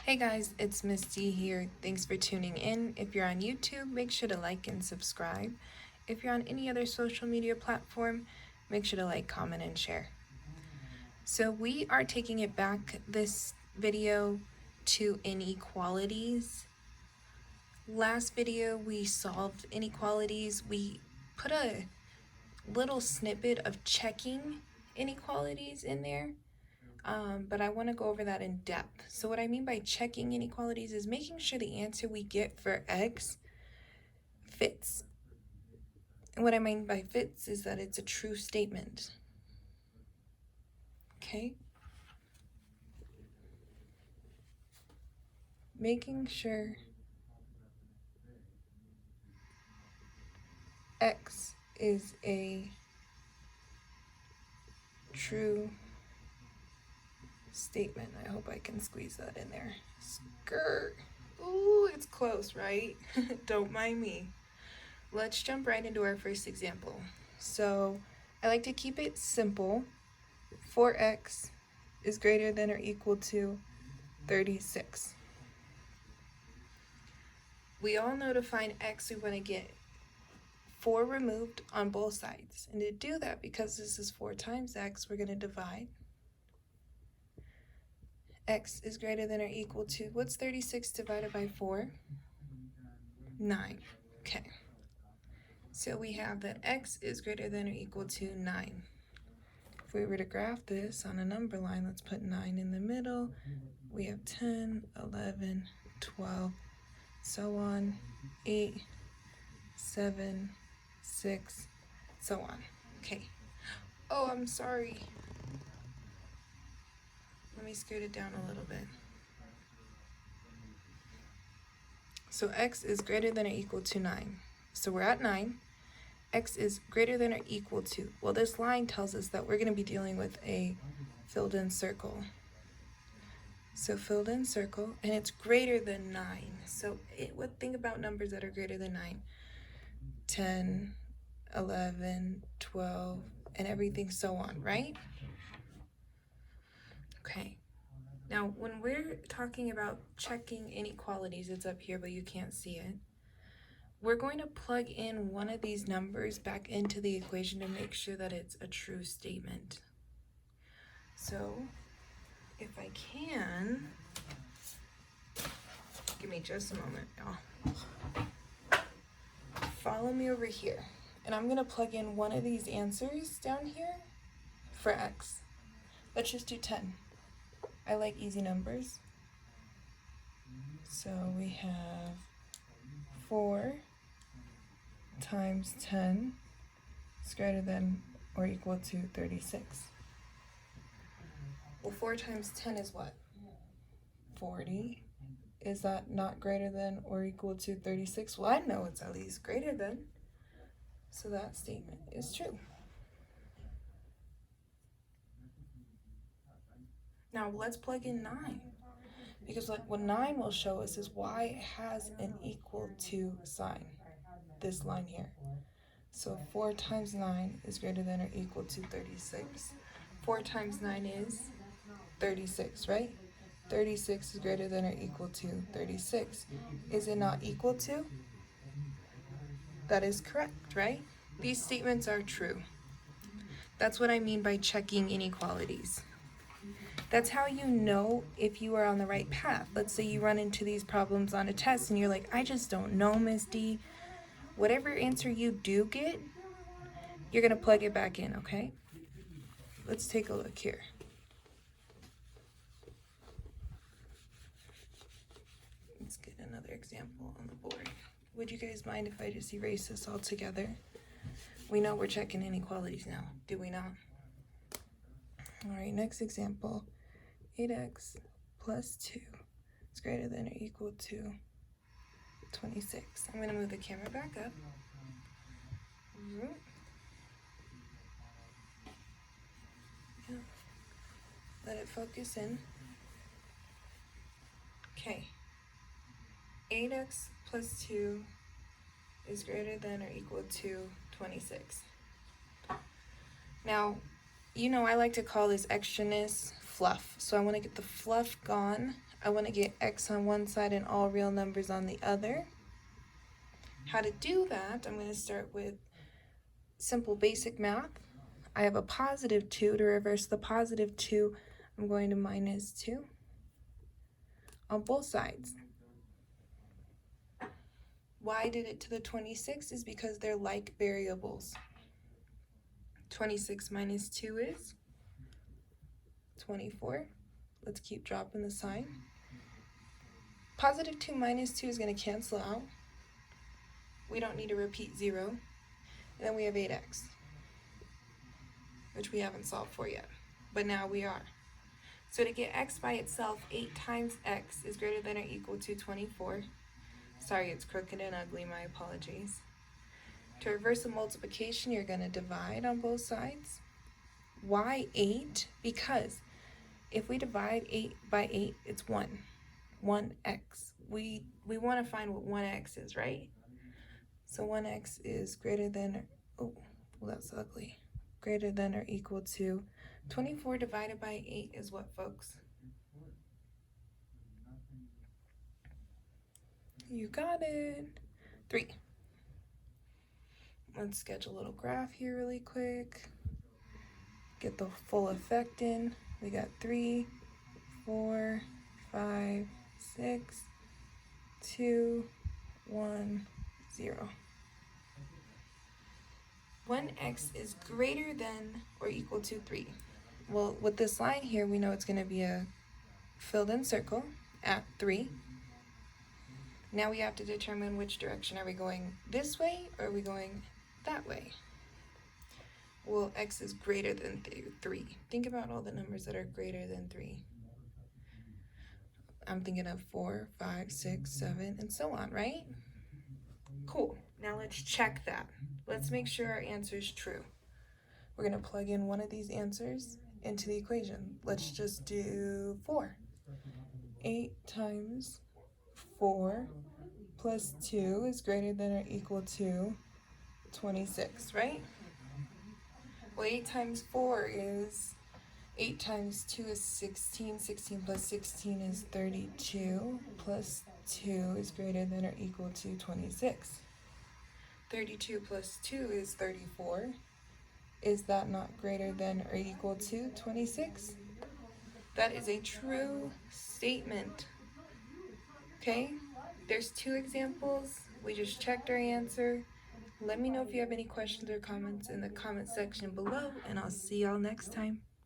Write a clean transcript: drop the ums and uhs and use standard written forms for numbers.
Hey guys, it's Miss D here. Thanks for tuning in. If you're on YouTube, make sure to like and subscribe. If you're on any other social media platform, make sure to like, comment, and share. So we are taking it back this video to inequalities. Last video we solved inequalities. We put a little snippet of checking inequalities in there. But I want to go over that in depth. So what I mean by checking inequalities is making sure the answer we get for x fits. And what I mean by fits is that it's a true statement. Okay? Making sure x is a true statement. I hope I can squeeze that in there. Skirt. Ooh, it's close, right? Don't mind me. Let's jump right into our first example. So I like to keep it simple. 4x is greater than or equal to 36. We all know to find x, we want to get 4 removed on both sides. And to do that, because this is 4 times x, we're going to divide. X is greater than or equal to, what's 36 divided by 4? 9. Okay. So we have that x is greater than or equal to 9. If we were to graph this on a number line, let's put 9 in the middle. We have 10, 11, 12, so on, 8, 7, 6, so on. Okay. Oh, I'm sorry. Let me scoot it down a little bit. So x is greater than or equal to 9. So we're at 9. X is greater than or equal to. Well, this line tells us that we're going to be dealing with a filled in circle. So filled in circle, and it's greater than 9. So think about numbers that are greater than 9. 10, 11, 12, and everything so on, right? Okay. Now, when we're talking about checking inequalities, it's up here, but you can't see it. We're going to plug in one of these numbers back into the equation to make sure that it's a true statement. So, if I can, give me just a moment, y'all. Follow me over here. And I'm going to plug in one of these answers down here for x. Let's just do 10. I like easy numbers. So we have 4 times 10 is greater than or equal to 36. Well, 4 times 10 is what? 40. Is that not greater than or equal to 36? Well, I know it's at least greater than. So that statement is true. Now let's plug in 9. Because what 9 will show us is y has an equal to sign. This line here. So 4 times 9 is greater than or equal to 36. 4 times 9 is 36, right? 36 is greater than or equal to 36. Is it not equal to? That is correct, right? These statements are true. That's what I mean by checking inequalities. That's how you know if you are on the right path. Let's say you run into these problems on a test and you're like, I just don't know, Miss D. Whatever answer you do get, you're going to plug it back in, okay? Let's take a look here. Let's get another example on the board. Would you guys mind if I just erase this all together? We know we're checking inequalities now, do we not? All right, next example. 8x plus 2 is greater than or equal to 26. I'm going to move the camera back up. Let it focus in. Okay. 8x plus 2 is greater than or equal to 26. Now, you know I like to call this extraness fluff. So I want to get the fluff gone I want to get x on one side and all real numbers on the other. How to do that, I'm going to start with simple basic math. I have a positive 2. To reverse the positive 2, I'm going to minus 2 on both sides. Why I did it to the 26 is because they're like variables. 26 minus 2 is 24. Let's keep dropping the sign. Positive 2 minus 2 is going to cancel out. We don't need to repeat 0. And then we have 8x, which we haven't solved for yet, but now we are. So to get x by itself, 8 times x is greater than or equal to 24. Sorry, it's crooked and ugly, my apologies. To reverse a multiplication, you're going to divide on both sides. Why 8? Because if we divide 8 by 8, it's 1. 1x. We want to find what 1x is, right? So 1x is greater than, oh, well, that's ugly. Greater than or equal to 24 divided by 8 is what, folks? You got it. 3. Let's sketch a little graph here really quick. Get the full effect in. We got 3, 4, 5, 6, 2, 1, 0. When x is greater than or equal to 3. Well, with this line here, we know it's going to be a filled in circle at 3. Now we have to determine which direction. Are we going this way or are we going that way? Well, x is greater than 3. Think about all the numbers that are greater than 3. I'm thinking of 4, 5, 6, 7, and so on, right? Cool. Now let's check that. Let's make sure our answer is true. We're going to plug in one of these answers into the equation. Let's just do 4. 8 times 4 plus 2 is greater than or equal to 26, right? Well, 8 times 4 is, 8 times 2 is 16. 16 plus 16 is 32. Plus 2 is greater than or equal to 26. 32 plus 2 is 34. Is that not greater than or equal to 26? That is a true statement. Okay? There's 2 examples. We just checked our answer. Let me know if you have any questions or comments in the comment section below, and I'll see y'all next time.